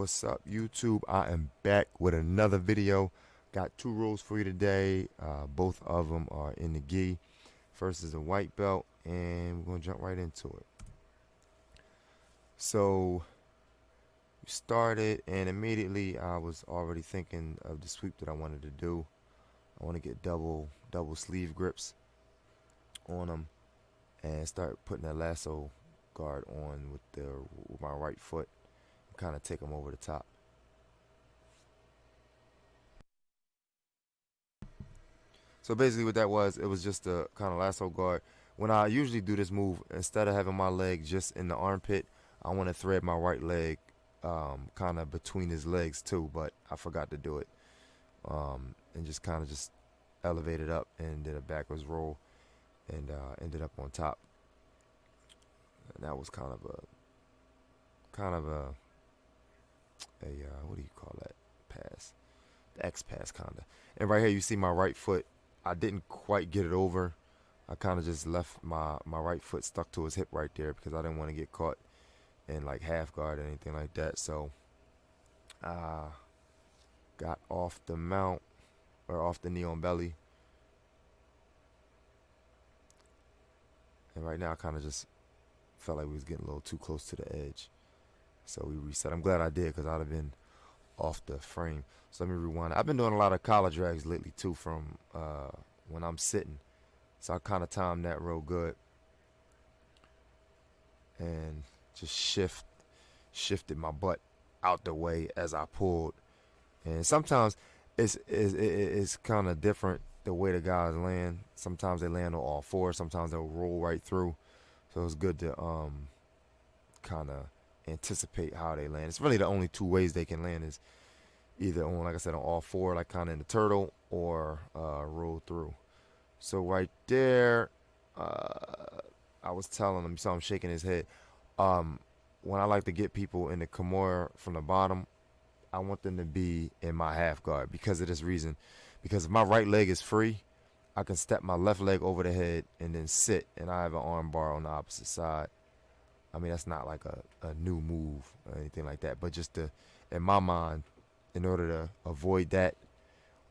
What's up, YouTube? I am back with another video. Got two rules for you today. Both of them are in the gi. First is a white belt, and we're gonna jump right into it. So we started, and immediately I was already thinking of the sweep that I wanted to do. I want to get double sleeve grips on them and start putting a lasso guard on with my right foot, and kind of take them over the top. So basically what that was, it was just a kind of lasso guard. When I usually do this move, instead of having my leg just in the armpit, I want to thread my right leg kind of between his legs too, but I forgot to do it. And just kind of just elevated up and did a backwards roll and ended up on top. And that was kind of a what do you call that pass? The X pass kind of. And right here you see my right foot. I didn't quite get it over. I kind of just left my right foot stuck to his hip right there because I didn't want to get caught in like half guard or anything like that. So I got off the mount, or off the knee on belly. And right now I kind of just felt like we was getting a little too close to the edge. So we reset. I'm glad I did because I'd have been off the frame. So let me rewind. I've been doing a lot of collar drags lately too from when I'm sitting. So I kind of timed that real good. And just shifted my butt out the way as I pulled. And sometimes it's kind of different the way the guys land. Sometimes they land on all fours. Sometimes they'll roll right through. So it's good to kind of anticipate how they land. It's really the only two ways they can land is either on, like I said, on all four, like kind of in the turtle, or roll through. So right there, I was telling him, so I'm shaking his head. When I like to get people in the Kimura from the bottom, I want them to be in my half guard because of this reason. Because if my right leg is free, I can step my left leg over the head and then sit, and I have an arm bar on the opposite side. I mean, that's not like a new move or anything like that, but just in my mind, in order to avoid that,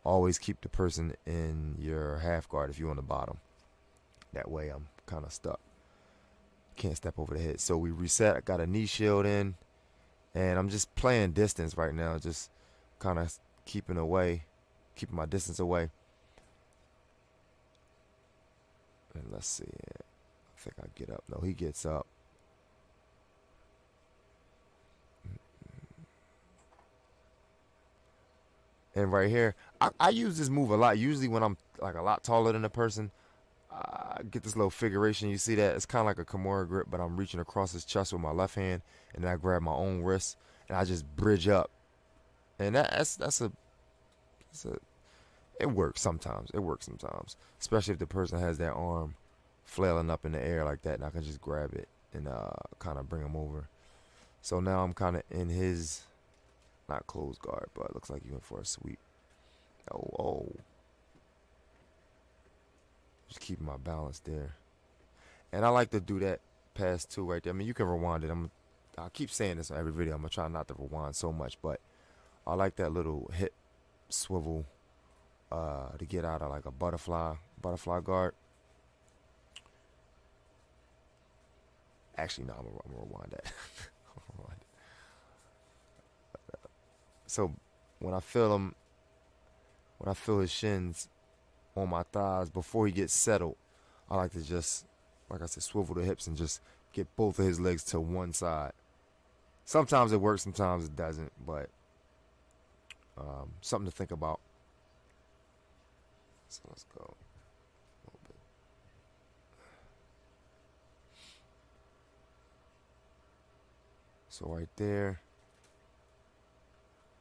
always keep the person in your half guard if you're on the bottom. That way I'm kind of stuck. Can't step over the head. So we reset. I got a knee shield in, and I'm just playing distance right now, just kind of keeping my distance away. And let's see. I think I get up. No, he gets up. And right here, I use this move a lot. Usually when I'm like a lot taller than a person, I get this little figuration. You see that? It's kind of like a Kimura grip, but I'm reaching across his chest with my left hand, and then I grab my own wrist, and I just bridge up. And it works sometimes. It works sometimes, especially if the person has their arm flailing up in the air like that, and I can just grab it and kind of bring him over. So now I'm kind of in his, not close guard, but it looks like he went for a sweep. Oh. Just keeping my balance there. And I like to do that pass too right there. I mean, you can rewind it. I keep saying this on every video. I'm going to try not to rewind so much, but I like that little hip swivel to get out of like a butterfly guard. Actually, no, I'm going to rewind that. So when I feel his shins on my thighs before he gets settled, I like to just, like I said, swivel the hips and just get both of his legs to one side. Sometimes it works, sometimes it doesn't, but something to think about. So let's go a little bit. So right there,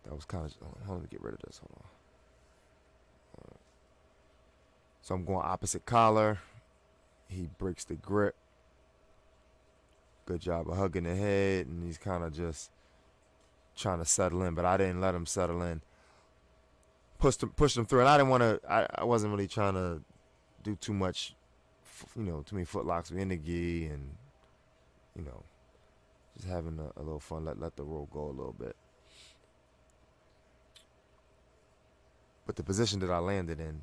that was kind of, hold on, let me get rid of this, hold on. So I'm going opposite collar. He breaks the grip. Good job of hugging the head, and he's kind of just trying to settle in, but I didn't let him settle in. Pushed him through, and I didn't want to. I wasn't really trying to do too much, too many foot locks in the gi, and just having a little fun. Let the roll go a little bit. But the position that I landed in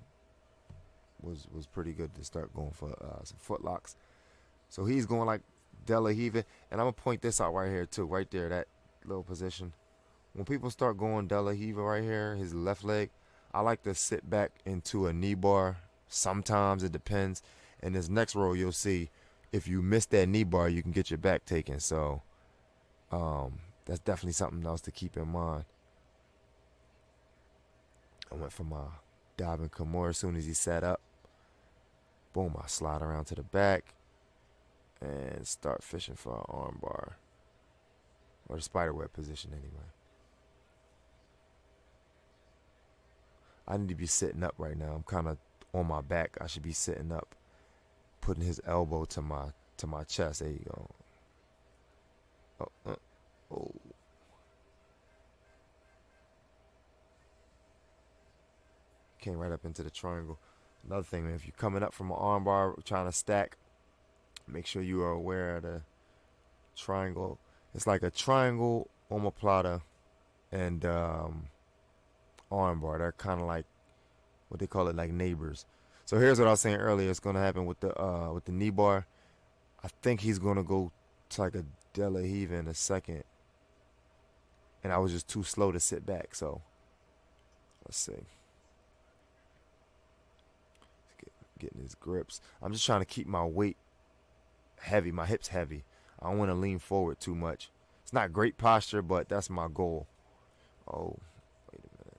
was pretty good to start going for some footlocks. So he's going like De La Riva, and I'm gonna point this out right here too, right there, that little position. When people start going De La Riva right here, his left leg, I like to sit back into a knee bar. Sometimes it depends. In this next roll, you'll see if you miss that knee bar, you can get your back taken. So that's definitely something else to keep in mind. I went for my diving Kimura as soon as he sat up. Boom, I slide around to the back and start fishing for an arm bar. Or the spiderweb position anyway. I need to be sitting up right now. I'm kind of on my back. I should be sitting up, putting his elbow to my chest. There you go. Oh. Came right up into the triangle. Another thing, man, if you're coming up from an arm bar trying to stack, make sure you are aware of the triangle. It's like a triangle, omoplata, and arm bar. They're kind of like what they call it, like neighbors. So here's what I was saying earlier. It's gonna happen with the knee bar. I think he's gonna go to like a De La Riva in a second, and I was just too slow to sit back. So let's see. Getting his grips. I'm just trying to keep my weight heavy, my hips heavy. I don't want to lean forward too much. It's not great posture, but that's my goal. Oh, wait a minute.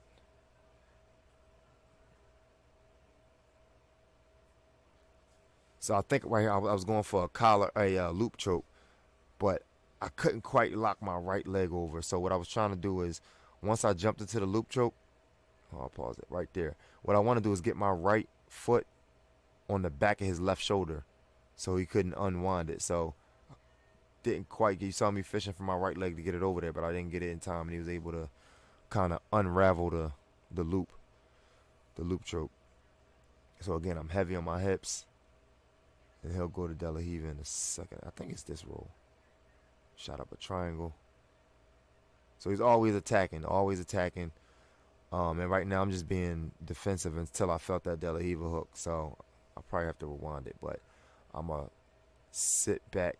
So I think right here I was going for a loop choke, but I couldn't quite lock my right leg over. So what I was trying to do is, once I jumped into the loop choke, I'll pause it right there. What I want to do is get my right foot on the back of his left shoulder so he couldn't unwind it. So didn't quite get, you saw me fishing for my right leg to get it over there, but I didn't get it in time, and he was able to kind of unravel the loop choke. So again, I'm heavy on my hips, and he'll go to De La Riva in a second. I think it's this roll. Shot up a triangle. So he's always attacking. And right now I'm just being defensive until I felt that De La Riva hook. So I'll probably have to rewind it, but I'm going to sit back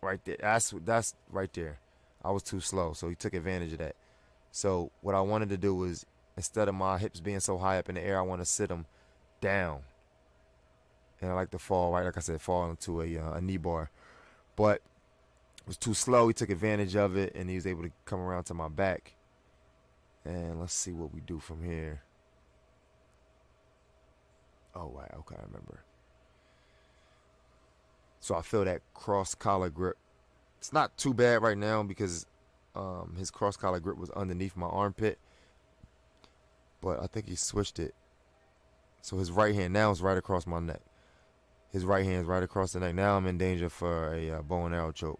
right there. That's right there. I was too slow, so he took advantage of that. So what I wanted to do was, instead of my hips being so high up in the air, I want to sit them down. And I like to fall, right, like I said, fall into a knee bar. But it was too slow. He took advantage of it, and he was able to come around to my back. And let's see what we do from here. Oh, right. Okay, I remember. So I feel that cross collar grip. It's not too bad right now because his cross collar grip was underneath my armpit. But I think he switched it. So his right hand now is right across my neck. His right hand is right across the neck. Now I'm in danger for a bow and arrow choke.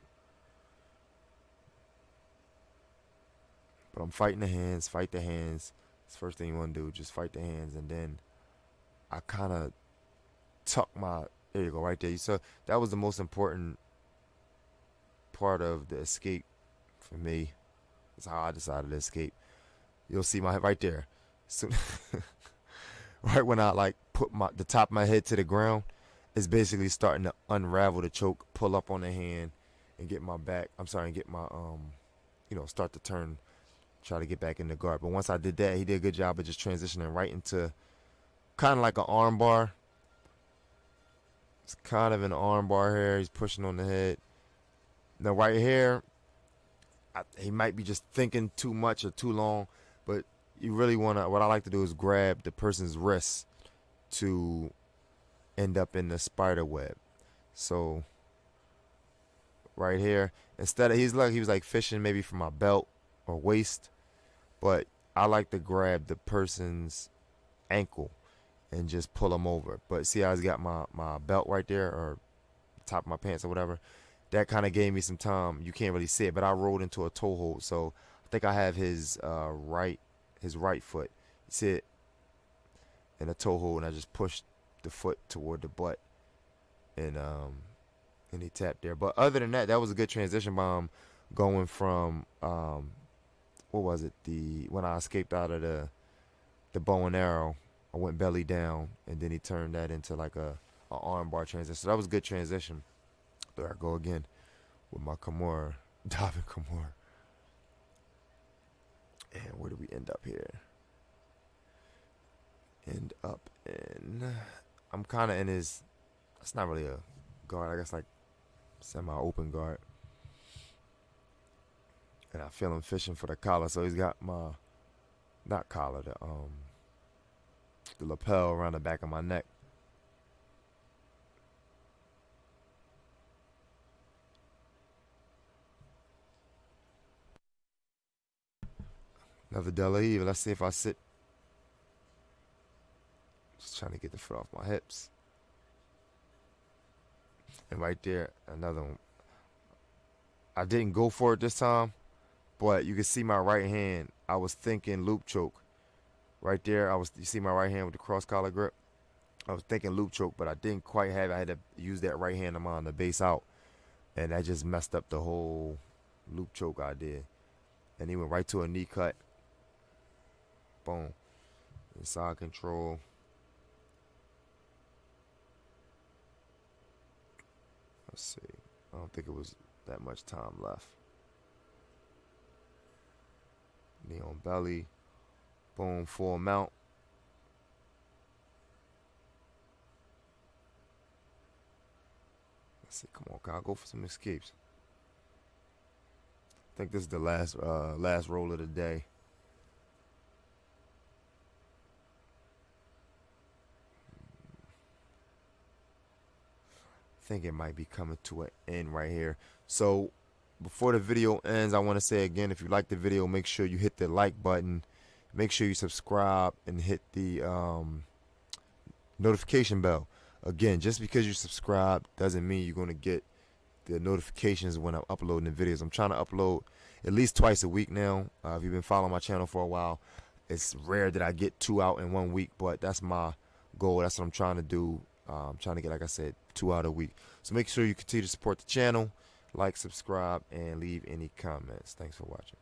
But I'm fighting the hands, fight the hands. It's the first thing you want to do, just fight the hands. And then I kind of tuck my, there you go, right there. So that was the most important part of the escape for me. That's how I decided to escape. You'll see my, right there. So, right when I like put the top of my head to the ground, it's basically starting to unravel the choke, pull up on the hand, and get my back, and get my, start to turn, try to get back in the guard. But once I did that, he did a good job of just transitioning right into kind of like an arm bar. It's kind of an arm bar here. He's pushing on the head. Now right here, he might be just thinking too much or too long, but you really want to, what I like to do is grab the person's wrist to end up in the spider web. So right here, instead of, he was like fishing maybe from my belt or waist, but I like to grab the person's ankle and just pull them over. But see how he's got my belt right there, or top of my pants or whatever. That kind of gave me some time. You can't really see it, but I rolled into a toe hold. So I think I have his right foot. You see it in a toe hold, and I just pushed the foot toward the butt, and he tapped there. But other than that, that was a good transition bomb, going from what was it? When I escaped out of the bow and arrow, I went belly down, and then he turned that into like a arm bar transition. So that was a good transition. There I go again with my Kimura, diving Kimura. And where do we end up here? End up in, I'm kind of in his, it's not really a guard, I guess like semi-open guard. And I feel him fishing for the collar, so he's got my, not collar, the lapel around the back of my neck. Another De La Eve. Let's see if I sit. Just trying to get the foot off my hips. And right there, another one. I didn't go for it this time, but you can see my right hand. I was thinking loop choke. Right there, you see my right hand with the cross collar grip? I was thinking loop choke, but I didn't quite have it. I had to use that right hand of mine to base out. And that just messed up the whole loop choke I did. And he went right to a knee cut. Boom. Inside control. Let's see. I don't think it was that much time left. Knee on belly. Boom. Full mount. Let's see. Come on, Kyle. Go for some escapes. I think this is the last roll of the day. I think it might be coming to an end right here. So before the video ends, I want to say again, if you like the video, make sure you hit the like button. Make sure you subscribe and hit the notification bell. Again, just because you subscribe doesn't mean you're going to get the notifications when I'm uploading the videos. I'm trying to upload at least twice a week now. If you've been following my channel for a while, it's rare that I get 2 out in 1 week, but that's my goal. That's what I'm trying to do. I'm trying to get, like I said, 2 out a week. So make sure you continue to support the channel, like, subscribe, and leave any comments. Thanks for watching.